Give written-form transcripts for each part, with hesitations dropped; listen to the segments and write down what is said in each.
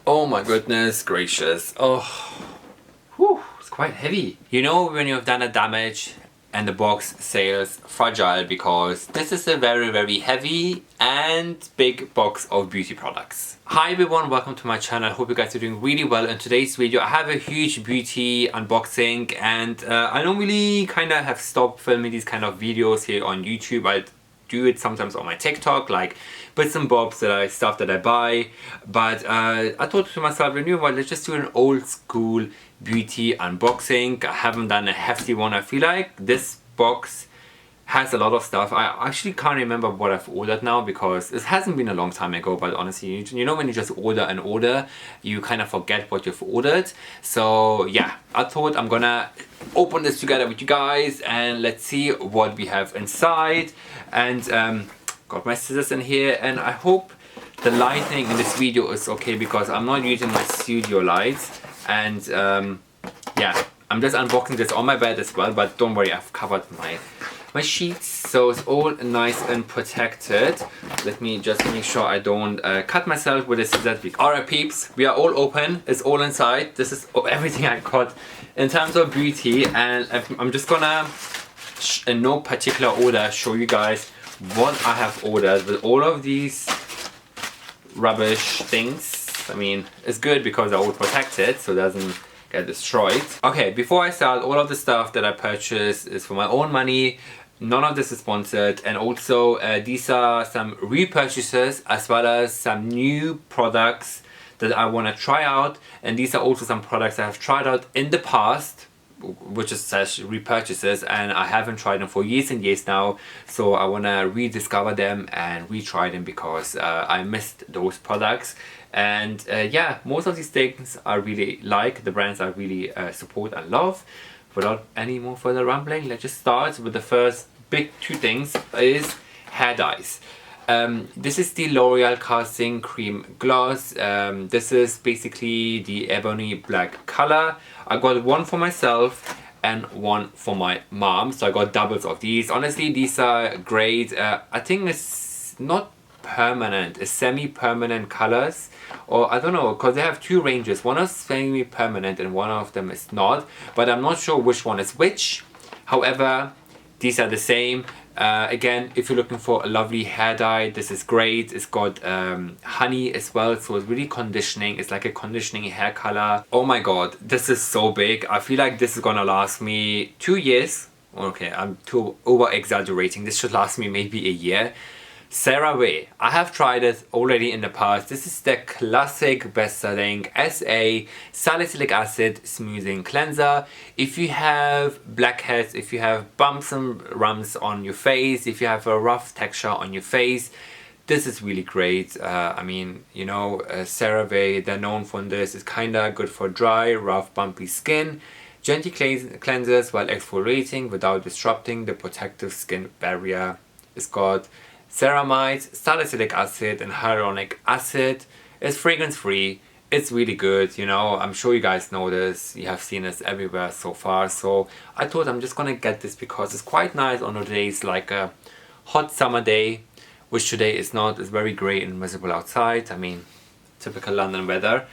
Oh my goodness gracious. Oh, whew, it's quite heavy. You know when you've done a damage and the box says fragile, because this is a very heavy and big box of beauty products. Hi everyone, welcome to my channel. Hope you guys are doing really well. In today's video I have a huge beauty unboxing, and I normally kind of have stopped filming these kind of videos here on YouTube. I do it sometimes on my TikTok, like bits and bobs stuff that I buy, but I thought to myself, you know what, let's just do an old school beauty unboxing. I haven't done a hefty one. I feel like this box has a lot of stuff. I actually can't remember what I've ordered now, because it hasn't been a long time ago, but honestly, you know when you just order an order, you kind of forget what you've ordered. So yeah, I thought I'm gonna open this together with you guys and let's see what we have inside. And got my scissors in here, and I hope the lighting in this video is okay because I'm not using my studio lights. And yeah, I'm just unboxing this on my bed as well, but don't worry, I've covered my sheets, so it's all nice and protected. Let me just make sure I don't cut myself with a scissors. Alright peeps, we are all open, it's all inside. This is everything I got in terms of beauty, and I'm just gonna in no particular order show you guys what I have ordered with all of these rubbish things. I mean, it's good because they're all protected so it doesn't get destroyed. Okay, before I start, all of the stuff that I purchased is for my own money. None of this is sponsored, and also these are some repurchases as well as some new products that I want to try out, and these are also some products I have tried out in the past, which is says repurchases, and I haven't tried them for years and years now, so I want to rediscover them and retry them because I missed those products. And yeah, most of these things I really like, the brands I really support and love. Without any more further rambling, let's just start with the first big two things is hair dyes. This is the L'Oreal Casting Cream Gloss. This is basically the ebony black color. I got one for myself and one for my mom, so I got doubles of these. Honestly, these are great. I think it's not permanent, it's semi-permanent colors, or I don't know, because they have two ranges. One is semi-permanent and one of them is not, but I'm not sure which one is which. However, these are the same. Again, if you're looking for a lovely hair dye, this is great. It's got honey as well, so it's really conditioning. It's like a conditioning hair color. Oh my god, this is so big. I feel like this is gonna last me 2 years. Okay, I'm too over exaggerating. This should last me maybe a year. CeraVe, I have tried it already in the past. This is the classic best-selling SA salicylic acid smoothing cleanser. If you have blackheads, if you have bumps and rumps on your face, if you have a rough texture on your face, this is really great. I mean, you know, CeraVe, they're known for this. It's kinda good for dry, rough, bumpy skin. Gently cleanses while exfoliating without disrupting the protective skin barrier. It's got ceramide, salicylic acid and hyaluronic acid. It's fragrance free. It's really good, you know. I'm sure you guys know this. You have seen this everywhere so far. So I thought I'm just gonna get this because it's quite nice on a days like a hot summer day, which today is not. It's very grey and miserable outside. I mean, typical London weather.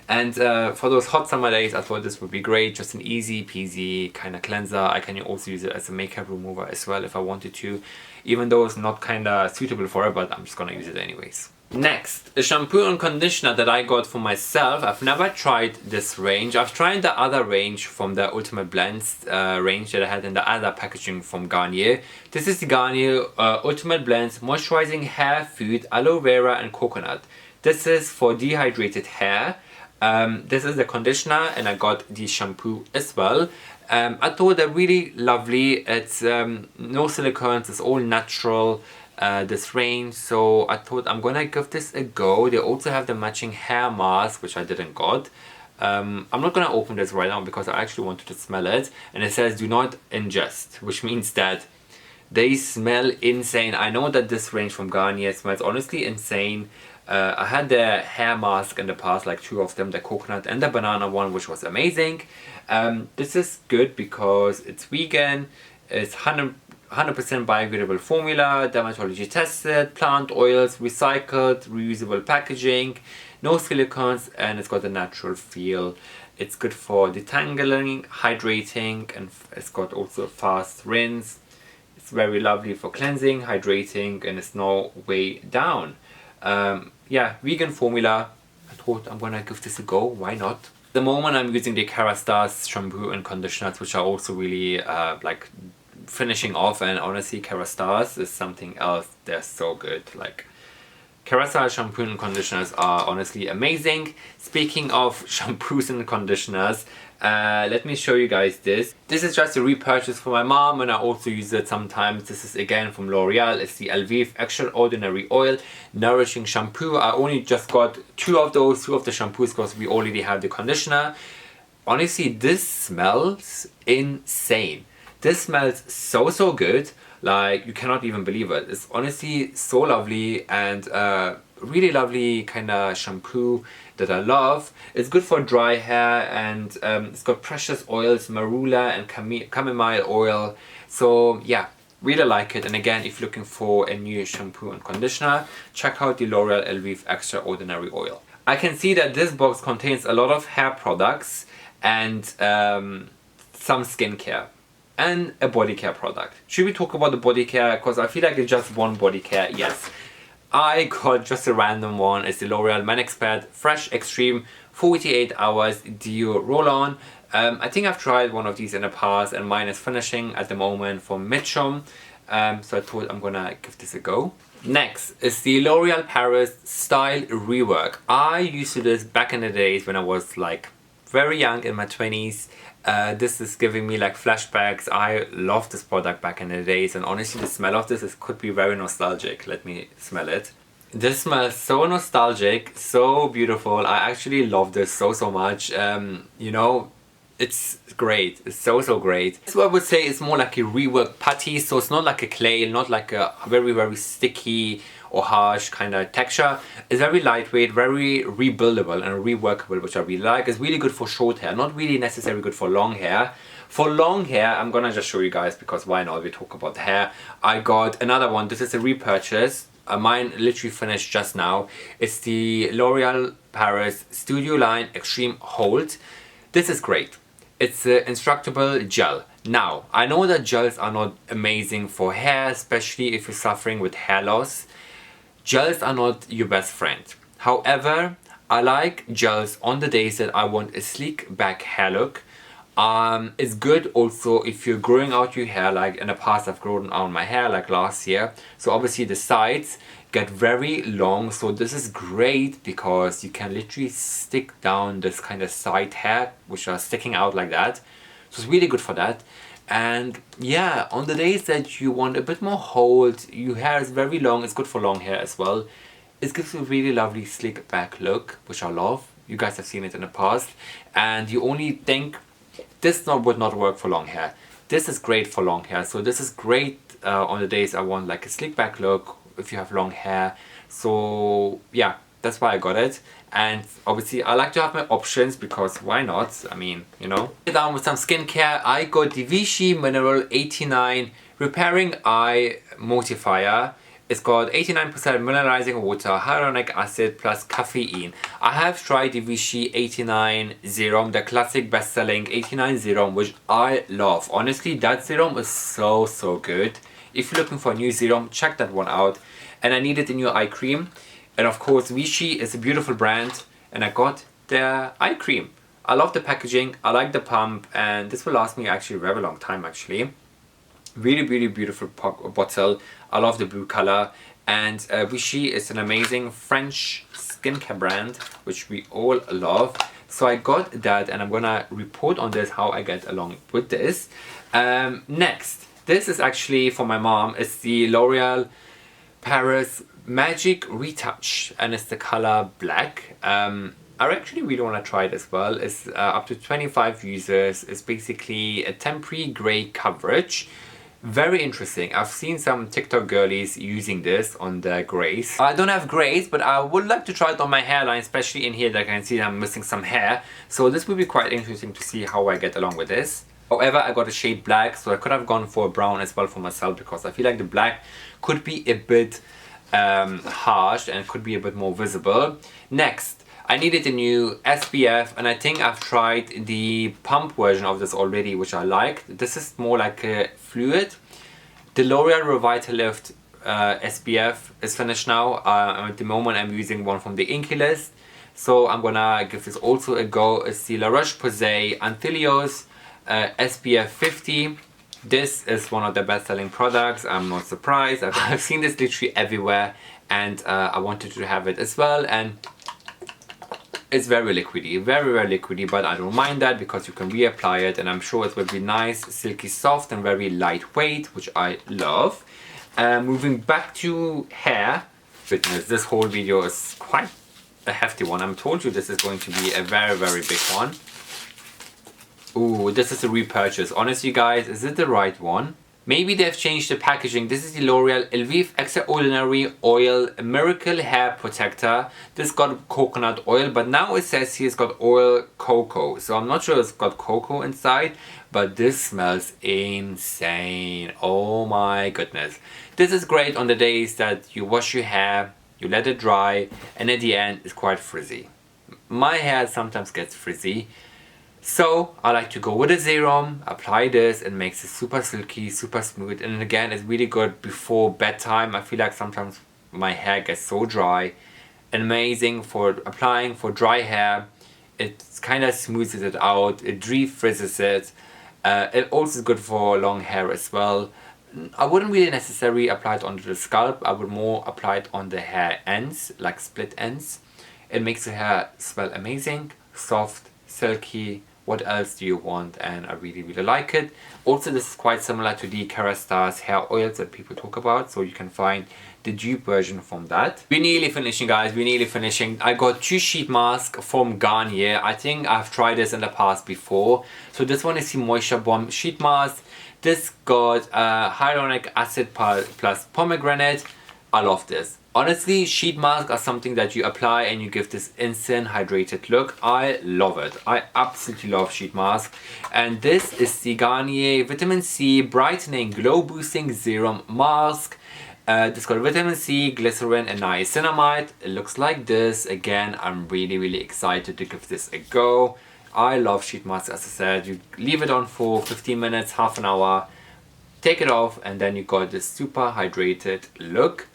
And for those hot summer days, I thought this would be great. Just an easy peasy kind of cleanser. I can also use it as a makeup remover as well if I wanted to, even though it's not kind of suitable for it, but I'm just gonna use it anyways. Next, a shampoo and conditioner that I got for myself. I've never tried this range. I've tried the other range from the Ultimate Blends range that I had in the other packaging from Garnier. This is the Garnier Ultimate Blends Moisturizing Hair Food Aloe Vera and Coconut. This is for dehydrated hair. This is the conditioner, and I got the shampoo as well. I thought they're really lovely. It's no silicones, it's all natural, this range. So I thought I'm gonna give this a go. They also have the matching hair mask, which I didn't got. I'm not gonna open this right now because I actually wanted to smell it. And it says do not ingest, which means that they smell insane. I know that this range from Garnier smells honestly insane. I had the hair mask in the past, like 2 of them, the coconut and the banana one, which was amazing. This is good because it's vegan, it's 100% biodegradable formula, dermatology tested, plant oils, recycled, reusable packaging, no silicones, and it's got a natural feel. It's good for detangling, hydrating, and it's got also a fast rinse. It's very lovely for cleansing, hydrating, and it's no way down. Yeah, vegan formula. I thought I'm gonna give this a go, why not? At the moment I'm using the Kerastase shampoo and conditioners, which are also really like finishing off, and honestly Kerastase is something else. They're so good. Like, Kerastase shampoo and conditioners are honestly amazing. Speaking of shampoos and conditioners, let me show you guys this. This is just a repurchase for my mom, and I also use it sometimes. This is again from L'Oreal. It's the Elvive Extraordinary Oil Nourishing Shampoo. I only just got two of the shampoos because we already have the conditioner. Honestly, this smells insane. This smells so good. Like, you cannot even believe it. It's honestly so lovely, and really lovely kind of shampoo that I love. It's good for dry hair, and it's got precious oils, marula and chamomile oil. So yeah, really like it. And again, if you're looking for a new shampoo and conditioner, check out the L'Oreal Elvive Extraordinary Oil. I can see that this box contains a lot of hair products and some skincare and a body care product. Should we talk about the body care? Because I feel like it's just one body care. Yes, I got just a random one. It's the L'Oreal Men Expert Fresh Extreme 48 Hours Dew Roll-On. I think I've tried one of these in the past, and mine is finishing at the moment from Mitchum. So I thought I'm gonna give this a go. Next is the L'Oreal Paris Style Rework. I used to do this back in the days when I was like very young, in my 20s. This is giving me like flashbacks. I loved this product back in the days, and honestly the smell of this could be very nostalgic. Let me smell it. This smells so nostalgic, so beautiful. I actually love this so much. You know, it's great. It's so great. So I would say it's more like a rework putty, so it's not like a clay, not like a very sticky or harsh kind of texture. It's very lightweight, very rebuildable and reworkable, which I really like. It's really good for short hair, not really necessarily good for long hair. For long hair, I'm gonna just show you guys, because why not, we talk about the hair. I got another one. This is a repurchase. Mine literally finished just now. It's the L'Oreal Paris Studio Line Extreme Hold. This is great. It's an instructable gel. Now, I know that gels are not amazing for hair, especially if you're suffering with hair loss. Gels are not your best friend. However, I like gels on the days that I want a sleek back hair look. It's good also if you're growing out your hair. Like in the past, I've grown out my hair like last year. So obviously the sides get very long. So this is great because you can literally stick down this kind of side hair which are sticking out like that. So it's really good for that. And yeah, on the days that you want a bit more hold, your hair is very long, it's good for long hair as well. It gives you a really lovely sleek back look, which I love. You guys have seen it in the past. And you only think this would not work for long hair. This is great for long hair. So this is great on the days I want like a sleek back look if you have long hair. So yeah, that's why I got it. And obviously I like to have my options, because why not? I mean, you know. Down with some skincare, I got the Vichy Mineral 89 Repairing Eye Motifier. It's got 89% mineralizing water, hyaluronic acid plus caffeine. I have tried the Vichy 89 Serum, the classic best-selling 89 Serum, which I love. Honestly, that serum is so good. If you're looking for a new serum, check that one out. And I needed a new eye cream. And of course, Vichy is a beautiful brand, and I got their eye cream. I love the packaging, I like the pump, and this will last me actually a very long time actually. Really beautiful bottle. I love the blue color. And Vichy is an amazing French skincare brand, which we all love. So I got that, and I'm gonna report on this, how I get along with this. Next, this is actually for my mom. It's the L'Oreal Paris Magic Retouch, and it's the color black. I actually really want to try it as well. It's up to 25 users. It's basically a temporary gray coverage. Very interesting. I've seen some TikTok girlies using this on their grays. I don't have grays, but I would like to try it on my hairline, especially in here that I can see I'm missing some hair. So this will be quite interesting to see how I get along with this. However, I got a shade black, so I could have gone for a brown as well for myself, because I feel like the black could be a bit harsh and could be a bit more visible. Next, I needed a new SPF, and I think I've tried the pump version of this already, which I liked. This is more like a fluid. The L'Oreal Revitalift SPF is finished now. At the moment I'm using one from the Inky list. So I'm gonna give this also a go. It's the La Roche-Posay AntiU SPF 50. This is one of the best selling products. I'm not surprised. I've seen this literally everywhere, and I wanted to have it as well. And it's very liquidy, very liquidy, but I don't mind that because you can reapply it, and I'm sure it will be nice, silky soft, and very lightweight, which I love. Moving back to hair. Goodness, this whole video is quite a hefty one. I told you this is going to be a very big one. Ooh, this is a repurchase. Honestly guys, is it the right one? Maybe they've changed the packaging. This is the L'Oreal Elvive Extraordinary Oil Miracle Hair Protector. This got coconut oil, but now it says here it's got oil cocoa. So I'm not sure it's got cocoa inside, but this smells insane. Oh my goodness. This is great on the days that you wash your hair, you let it dry, and at the end it's quite frizzy. My hair sometimes gets frizzy. So I like to go with a serum, apply this, and makes it super silky, super smooth. And again, it's really good before bedtime. I feel like sometimes my hair gets so dry. Amazing for applying for dry hair. It kind of smooths it out, it refrizzes it. It also is good for long hair as well. I wouldn't really necessarily apply it onto the scalp. I would more apply it on the hair ends, like split ends. It makes the hair smell amazing, soft, silky. What else do you want? And I really like it. Also, this is quite similar to the Kerastase hair oils that people talk about, so you can find the dupe version from that. We're nearly finishing, guys. We're nearly finishing. I got 2 sheet masks from Garnier. I think I've tried this in the past before. So this one is the Moisture Bomb sheet mask. This got hyaluronic acid plus pomegranate. I love this. Honestly, sheet masks are something that you apply and you give this instant hydrated look. I love it. I absolutely love sheet masks. And this is the Garnier Vitamin C Brightening Glow Boosting Serum Mask. This got vitamin C, glycerin, and niacinamide. It looks like this. Again, I'm really excited to give this a go. I love sheet masks, as I said. You leave it on for 15 minutes, half an hour, take it off, and then you got this super hydrated look.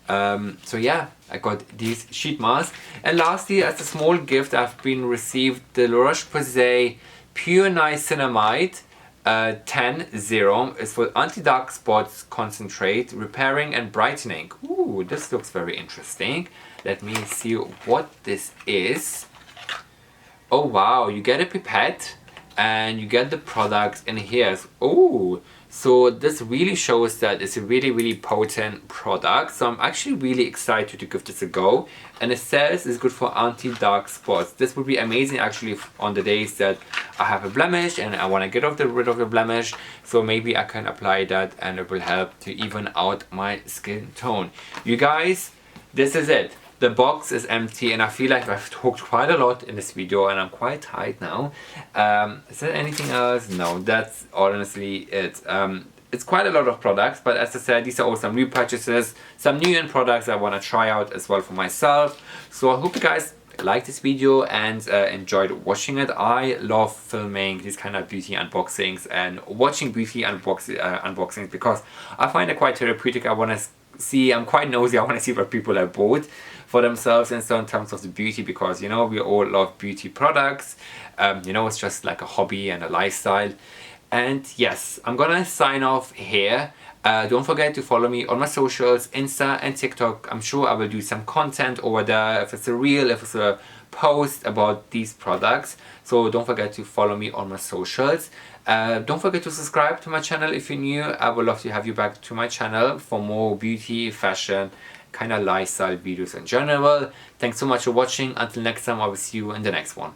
So yeah, I got these sheet masks. And lastly, as a small gift, I've been received the La Roche-Posay Pure Niacinamide 10 Serum. It's for anti-dark spots concentrate, repairing and brightening. Ooh, this looks very interesting. Let me see what this is. Oh wow, you get a pipette and you get the product in here. Oh, so this really shows that it's a really potent product. So I'm actually really excited to give this a go. And it says it's good for anti-dark spots. This would be amazing actually on the days that I have a blemish and I want to get rid of the blemish. So maybe I can apply that and it will help to even out my skin tone. You guys, this is it. The box is empty and I feel like I've talked quite a lot in this video and I'm quite tired now. Is there anything else? No, that's honestly it. It's quite a lot of products, but as I said, these are all some repurchases, some new end products I want to try out as well for myself. So I hope you guys liked this video and enjoyed watching it. I love filming these kind of beauty unboxings and watching beauty unboxings because I find it quite therapeutic. I want to see, I'm quite nosy, I want to see what people have bought for themselves and so in terms of the beauty, because you know we all love beauty products. You know, it's just like a hobby and a lifestyle. And yes, I'm gonna sign off here. Don't forget to follow me on my socials, Insta and TikTok. I'm sure I will do some content over there, if it's a reel, if it's a post about these products. So don't forget to follow me on my socials. Don't forget to subscribe to my channel if you're new. I would love to have you back to my channel for more beauty, fashion, kind of lifestyle videos in general. Thanks so much for watching. Until next time, I will see you in the next one.